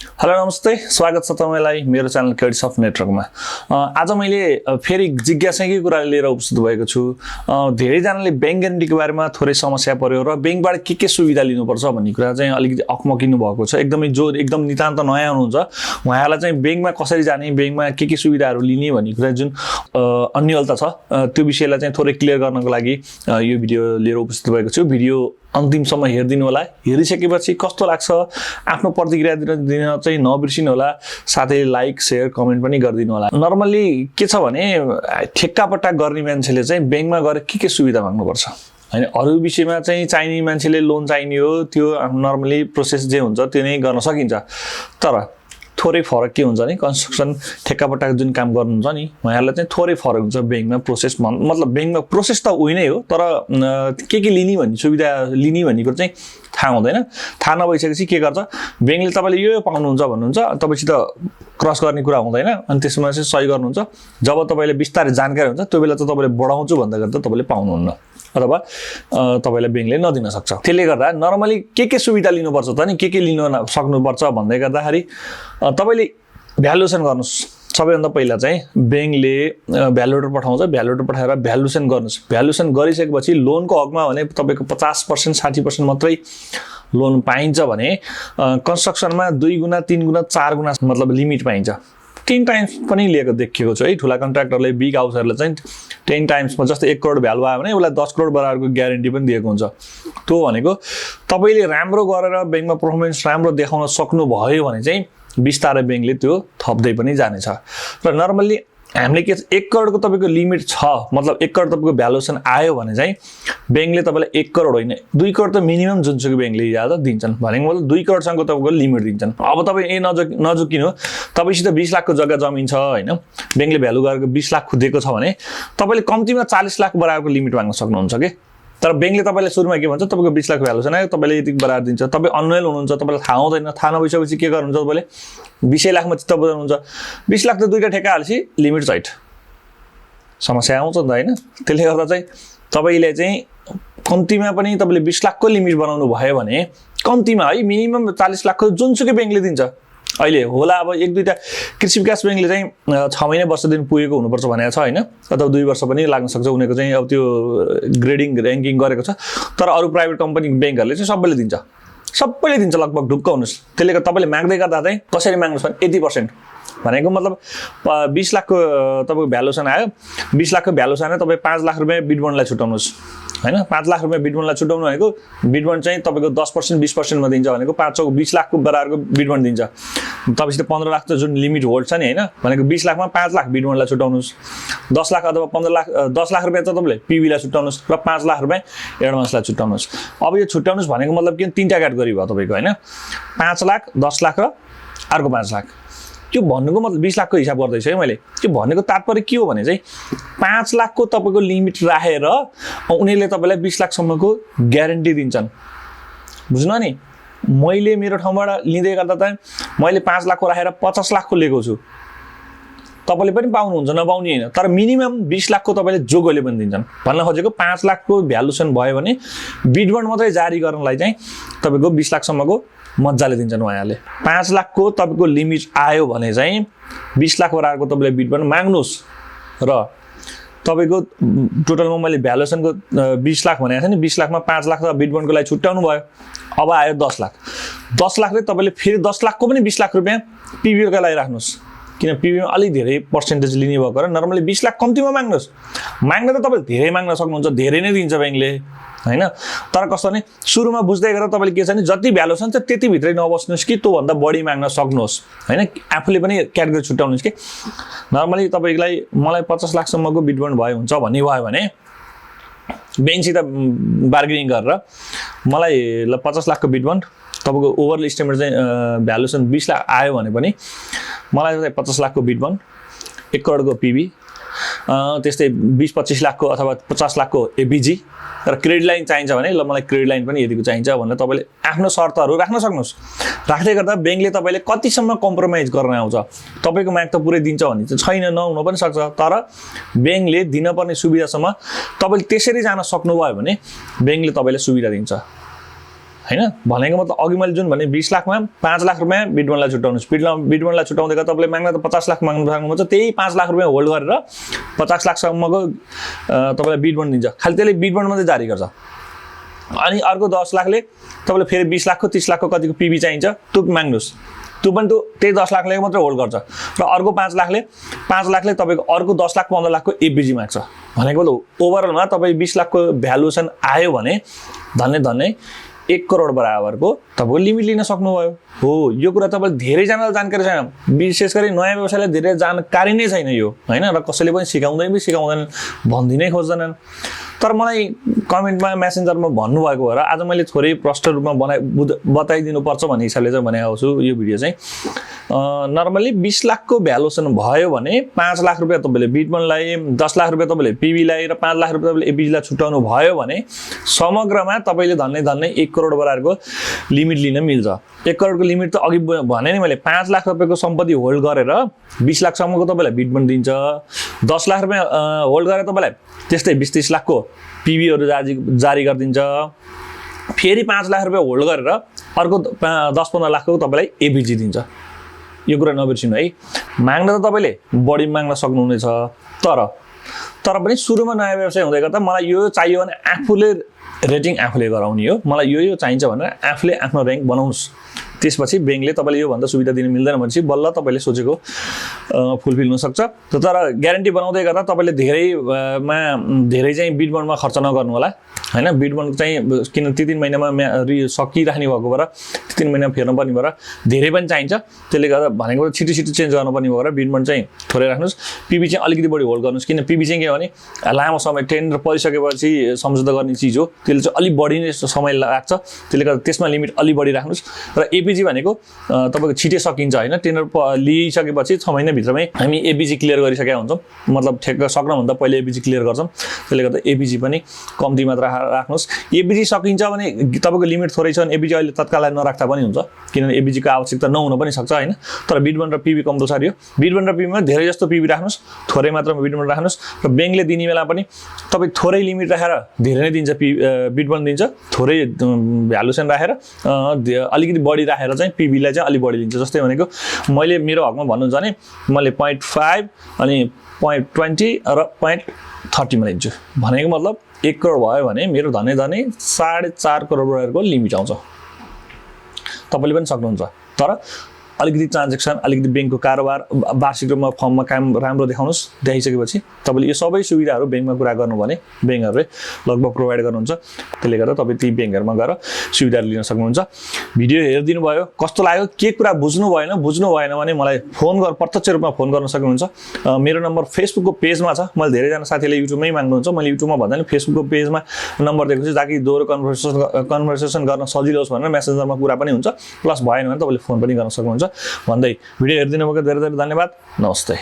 Hello नमस्ते, स्वागत छ तपाईलाई मेरो च्यानल क्रेडिट्स अफ नेटवर्कमा। आज मैले फेरि जिज्ञासाकै कुरा लिएर उपस्थित भएको छु। धेरैजनाले बैंक ग्यारेन्टीको बारेमा थोरै समस्या पर्यो र बैंकबाट के सुविधा लिनुपर्छ भन्ने कुरा चाहिँ अलिकति अकमकिनु भएको छ। एकदम नितान्त नयाँ हुनुहुन्छ उहाँहरूलाई चाहिँ बैंकमा कसरी जाने, बैंकमा के सुविधाहरू लिने भन्ने कुरा जुन अन्यलता छ त्यो विषयलाई चाहिँ थोरै क्लियर गर्नको लागि यो भिडियो लिएर उपस्थित भएको छु। भिडियो अन्तिमसम्म हेरिदिनु होला। हेरिसकेपछि कस्तो लाग्छ आफ्नो प्रतिक्रिया दिन चाहिँ नबिर्सिनु होला। साथै लाइक शेयर कमेन्ट पनि गरिदिनु होला। नर्मली के छ भने ठेक्कापट्टा गर्ने मान्छेले चाहिँ बैंकमा गएर के सुविधा माग्नुपर्छ हैन। अरु विषयमा चाहिँ चाहिने मान्छेले लोन चाहिने हो, त्यो नर्मली प्रोसेस जे हुन्छ त्यो नै गर्न सकिन्छ। तर थोरै फरक के हुन्छ नि, कन्स्ट्रक्सन ठेक्कापट्टाको जुन काम गर्नुहुन्छ नि उहाँहरूलाई चाहिँ थोरै फरक हुन्छ बैंकमा प्रोसेस। मतलब बैंकमा प्रोसेस त उही नै हो, तर के लिने भन्ने सुविधा लिने भन्ने कुरा चाहिँ थाहा हुँदैन। थाहा नभइसकेपछि के गर्छ बैंकले तपाईँले यो पाउनुहुन्छ भन्नुहुन्छ, तपाईँसित क्रस गर्ने कुरा हुँदैन अनि त्यसमा चाहिँ सही गर्नुहुन्छ। जब तपाईँले बिस्तारै जानकारी हुन्छ त्यो बेला चाहिँ तपाईँले बढाउँछु भन्दा गर्दा तपाईँले पाउनुहुन्न अथवा तपाईलाई बैंकले नदिन सक्छ। त्यसले गर्दा नर्मली के सुविधा लिनुपर्छ त नि, के लिन सक्नुपर्छ भन्दै गर्दाखेरि तपाईले भ्यालुएसन गर्नुस्। सबैभन्दा पहिला चाहिँ बैंकले भ्यालुएटर पठाउँछ, भ्यालुएटर पठाएर भ्यालुएसन गर्नुस्। भ्यालुएसन गरिसकेपछि लोनको हकमा भने तपाईको 50% 60% मात्रै लोन पाइन्छ भने कन्स्ट्रक्सनमा 2 गुना 3 गुना 4 गुना मतलब लिमिट पाइन्छ। 10 टाइम्स पनि लिएको देखिएको छु है। ठुला कन्ट्र्याक्टरले बिग हाउसहरुले चाहिँ 10 टाइम्समा जस्तै 1 करोड भ्यालु आयो भने उसलाई 10 करोड बराबरको ग्यारेन्टी पनि दिएको हुन्छ। त्यो भनेको तपाईले राम्रो गरेर बैंकमा परफर्मेन्स राम्रो देखाउन सक्नु भयो भने चाहिँ बिस्तारै बैंकले त्यो थप्दै पनि जानेछ। र नर्मली हामीले के 1 करोडको तपाईको लिमिट छ, मतलब 1 करोड तपाईको भ्यालुएसन आयो भने चाहिँ बैंकले तपाईलाई 1 करोड होइन 2 करोड त मिनिमम जुनसुकै बैंकले इजाजत दिन्छन्। भनेको मतलब 2 करोडसम्मको तपाईको लिमिट दिन्छन्। अब तपाई नजुकिनु, तपाईसित 20 लाखको जग्गा जमिन छ हैन, बैंकले भ्यालु गरेको 20 लाख दिएको छ भने तपाईले कम्तीमा 40 लाख बराबरको लिमिट माग्न सक्नुहुन्छ के। तर बैंकले तपाईलाई सुरुमा के भन्छ, तपाईको 20 लाख भ्यालुएसन आयो तपाईले यति बराबर दिन्छ। तपाई अनवेल हुनुहुन्छ, तपाईलाई थाहा हुँदैन। थाहा नभइसकेपछि के गर्नुहुन्छ, तपाईले 20 लाखमा चित्त बुझाउनुहुन्छ। 20 लाख त दुईटा ठेक्का हाल्छि, लिमिट साइड समस्या आउँछ नि त हैन। त्यसले गर्दा चाहिँ तपाईले चाहिँ कम्तीमा पनि तपाईले 20 लाखको लिमिट बनाउनु भयो भने कम्तीमा है मिनिमम 40 लाखको जुनसुकै बैंकले दिन्छ। अहिले होला अब 1-2टा कृषि विकास बैंकले चाहिँ 6 महिना वर्ष दिन पुगेको हुनुपर्छ भनेको छ हैन, अथवा 2 वर्ष पनि लाग्न सक्छ। उनीहरुको चाहिँ अब त्यो ग्रेडिङ र्याङ्किङ गरेको छ। तर अरु प्राइभेट कम्पनी बैंकहरुले चाहिँ सबैले दिन्छ लगभग ढुक्क हुनुस्। त्यसले गर्दा तपाईले माग्दै गर्दा चाहिँ कसरी माग्नुस् भने 80% भनेको मतलब 20 लाखको तपाईको भ्यालुएसन आयो, 20 लाखको भ्यालुएसन आयो, तपाई 5 लाख रुपैयाँ बिडबन्डलाई छुटाउनुस् हैन। 5 लाख रुपैयाँ बिडबन्डलाई छुटाउनु भनेको बिडबन्ड चाहिँ तपाईको 10% 20% मा दिन्छ भनेको 5 चौक 20 लाखको बराबरको बिडबन्ड दिन्छ। तपाईसित 15 लाख त जुन लिमिट होल्ड छ नि हैन, भनेको 20 लाखमा 5 लाख बिडबन्डलाई छुटाउनुस्। 10 लाख अथवा 15 लाख 10 लाख रुपैयाँ त तपाईले पीबी लाई छुटाउनुस् र 5 लाख रुपैयाँ एडभान्सलाई छुटाउनुस्। अब यो छुटाउनुस् भनेको मतलब के, 3टा क्याटेगोरी भयो तपाईको हैन, 5 लाख 10 लाख र अर्को 5 लाख। त्यो भन्नुको मतलब 20 लाखको हिसाब गर्दैछु है मैले। त्यो भन्नुको तात्पर्य के हो भने चाहिँ 5 लाखको तपाईको लिमिट राखेर उनीहरुले तपाईलाई 20 लाखसम्मको ग्यारेन्टी दिन्छन्। बुझ्नु नि, मैले मेरो ठाउँबाट लिँदै गर्दा त मैले 5 लाखको राखेर 50 लाखको लिएको छु। तपाईले पनि पाउनुहुन्छ, नपाउने हैन, तर मिनिमम 20 लाखको तपाईले जोगोले पनि दिन्छन्। भन्न खोजेको 5 लाखको भ्यालुएसन भयो भने बिडबन्ड मात्रै जारी गर्नलाई चाहिँ तपाईको 20 लाखसम्मको मज्जाले दिन्छन् उहाँहरूले। 5 लाखको तपाईको लिमिट आयो भने चाहिँ 20 लाख बराबरको तपाईले बिडबन्ड माग्नुस् र तपाईको टोटलमा मैले भ्यालुएसनको 20 लाख भनेको थिएँ नि, 20 लाखमा 5 लाख त बिडबन्डको लागि छुट्याउनु भयो। अब आयो 10 लाख। 10 लाखले तपाईले फेरि 10 लाखको पनि 20 लाख रुपैयाँ पीबीको लागि राख्नुस्, किन पीबीमा अलि धेरै पर्सेन्टेज लिने भएको र नर्मली 20 लाख कम्तीमा माग्नुस्। माग्न त तपाईले धेरै माग्न सक्नुहुन्छ, धेरै नै दिन्छ बैंकले हैन। तर कस्तो भने सुरुमा बुझ्दै गरेर तपाईले के छ नि, जति भ्यालुएसन छ त्यति भित्रै नबस्नुस् कि त्यो भन्दा बढी माग्न सक्नुहोस् हैन। आफूले पनि क्याटेगोरी छुट्याउनुस् कि नर्मली तपाईलाई मलाई 50 लाखसम्मको बिडबन्ड भयो हुन्छ भन्ने भयो भने बैंकसित बार्गेनिङ गरेर मलाई ल 50 लाखको बिडबन्ड तपाईको ओभरअल एस्टिमेट चाहिँ भ्यालुएसन 20 लाख आयो भने पनि मलाई चाहिँ 50 लाखको बिडबन्ड 1 करोडको पीबी त्यस्तै 20-25 लाखको अथवा 50 लाखको एबीजी र क्रेडिट लाइन चाहिन्छ भने ल मलाई क्रेडिट लाइन पनि यतिको चाहिन्छ भनेर तपाईले आफ्नो शर्तहरु राख्न सक्नुस्। राख्दै गर्दा बैंकले तपाईले कतिसम्म कम्प्रोमाइज गर्न आउँछ, तपाईको माग त पुरै दिन्छ भन्ने चाहिँ छैन, नहुन पनि सक्छ। तर बैंकले दिनपर्ने सुविधासम्म तपाईले त्यसरी जान सक्नुभयो भने बैंकले तपाईलाई सुविधा दिन्छ। हैन भनेको मतलब अघि मैले जुन भने 20 लाखमा 5 लाख रुपैयाँ बिटमनलाई छुट्याउनुस् बिटमनलाई छुट्याउँदै तपाईले माग्न त 50 लाख माग्नु सक्नुहुन्छ त्यही 5 लाख रुपैयाँ होल्ड गरेर 50 लाख सम्मको तपाईलाई बिटमन दिन्छ खाली त्यसले बिटमन मात्रै जारी गर्छ अनि अर्को 10 लाखले तपाईले फेरि 20 लाखको 30 लाखको कतिको पीबी चाहिन्छ त्यो माग्नुस् त्यो पनि त्यही 10 लाखले मात्रै होल्ड गर्छ र अर्को 5 लाखले तपाईको अर्को 10 लाख 15 लाखको एबीजी माग्छ भनेको त ओभरअलमा तपाई 20 लाखको भ्यालुएसन आयो भने धन्य 1 करोड बराबरको तपाईको लिमिट लिन सक्नुभयो हो यो कुरा तपाईले धेरै जनालाई जानकारी छैन विशेष गरी नयाँ व्यवसायलाई धेरै जानकारी नै छैन यो हैन र कसैले पनि सिकाउँदैन भन्दिनै खोज्दैनन् तर मलाई कमेन्टमा मेसेन्जरमा भन्नुभएको भएर आज मैले थोरै प्रष्ट रूपमा बताइदिनु पर्छ भन्ने हिसाबले चाहिँ भनेको छु यो भिडियो चाहिँ नर्मली 20 लाखको भ्यालुएसन भयो भने 5 लाख रुपैयाँ तपाईले बिटमनलाई 10 लाख रुपैयाँ तपाईले पीबीलाई र 5 लाख रुपैयाँ तपाईले एबीजीलाई छुट्याउनु भयो भने समग्रमा तपाईले धन्य 1 करोड बराबरको लिमिट लिन मिल्छ 1 करोडको लिमिट त अघि भने नि मैले 5 लाख रुपैयाँको सम्पत्ति होल्ड गरेर 20 लाख सम्मको तपाईलाई बिटमन दिन्छ 10 लाख रुपैयाँ होल्ड गरेर तपाईलाई त्यस्तै 20-30 लाखको पीबीहरु जारी गरिदिन्छ फेरि 5 लाख रुपैयाँ होल्ड गरेर अर्को 10-15 लाखको तपाईलाई एबीजी दिन्छ यो कुरा नबिर्सिनु है माग्न त तपाईले बढी माग्न सक्नुहुनेछ तर पनि सुरुमा नयाँ व्यवसाय हुँदै गर्दा मलाई यो चाहियो भने आफूले रेटिङ आफूले गराउने हो मलाई यो चाहिन्छ भनेर आफूले आफ्नो र्याङ्क बनाउनुस् त्यसपछि बैंकले तपाईले यो भन्दा सुविधा दिन मिल्दैन भनेपछि बल्ल तपाईले सोचेको फुलफिल हुन सक्छ तर ग्यारेन्टी बनाउँदै गर्दा तपाईले धेरै चाहिँ बिटमनमा खर्च नगर्नु होला हैन बिटमन चाहिँ किन 3 महिनामा सकिराख्ने भएको भएर 3 महिना फेर्न पर्ने भएर धेरै पनि चाहिन्छ त्यसले गर्दा भनेको छिटो चेन्ज गर्न पर्ने भएर बिटमन चाहिँ थोरै राख्नुस् पीबी चाहिँ अलिकति बढी होल्ड गर्नुस् किन पीबी चाहिँ के हो भने लामो समय टेन्डर परिसकेपछि सम्झौता गर्ने चीज हो त्यसले चाहिँ अलि बढी नै समय लाग्छ त्यसले गर्दा त्यसमा लिमिट अलि बढी राख्नुस् र एबीजी भनेको तपाईको छिटै सकिन्छ हैन टेन्डर लिइसकेपछि 6 महिना भित्रमै हामी एबीजी क्लियर गरिसकेका हुन्छौं मतलब ठेक्क सक्न भन्दा पहिले एबीजी क्लियर गर्छौं त्यसले गर्दा एबीजी पनि कम्ती मात्रा राख्नुस् एबीजी सकिन्छ भने तपाईको लिमिट थोरै छ भने एबीजी अहिले तत्काललाई नराख्दा पनि हुन्छ किनभने एबीजी को आवश्यकता नहुन पनि सक्छ हैन तर बिटमन र पीबी कम्पलसरी हो बिटमन र पीबीमा धेरै जस्तो पीबी राख्नुस् थोरै मात्रामा बिटमन राख्नुस् र बैंकले दिने बेला पनि तपाई थोरै लिमिट राखेर धेरै नै दिन्छ बिटमन दिन्छ थोरै भ्यालुएसन राखेर अलिकति बढी राखेर चाहिँ पीबी लाई चाहिँ अलि बढी लिन्छ जस्तै भनेको मैले मेरो हकमा भन्नुहुन्छ भने मैले 0.5 अनि 0.20 र 0.30 मा लिन्छु भनेको मतलब 1 करोड भयो भने मेरो धन्य 4.5 करोड बराबरको लिमिट आउँछ तपाईले पनि सक्नुहुन्छ तर अलिकति ट्रान्ज्याक्सन अलिकति बैंकको कारोबार वार्षिक रूपमा फर्ममा काम राम्रो देखाउनुस् देखाइसकेपछि तपाईले यो सबै सुविधाहरु बैंकमा कुरा गर्नु भने बैंकहरुले लगभग प्रोवाइड गर्नुहुन्छ त्यसले गर्दा तपाई ती बैंकहरुमा गएर सुविधाहरु लिन सक्नुहुन्छ भिडियो हेर्दिनु भयो कस्तो लाग्यो के कुरा बुझ्नु भएन भने मलाई प्रत्यक्ष रूपमा फोन गर्न सक्नुहुन्छ मेरो नम्बर फेसबुकको पेजमा छ मैले धेरै जना साथीले युट्युबमै माग्नुहुन्छ मैले युट्युबमा भन्दा नि फेसबुकको पेजमा नम्बर दिएको छु ताकि दोहोरो कन्भर्सेसन गर्न सजिलो होस् भनेर मेसेन्जरमा कुरा पनि हुन्छ प्लस भएन भने तपाईले फोन पनि गर्न सक्नुहुन्छ भन्दै भिडियो हेर्दिनु भएको धेरै धेरै धन्यवाद नमस्ते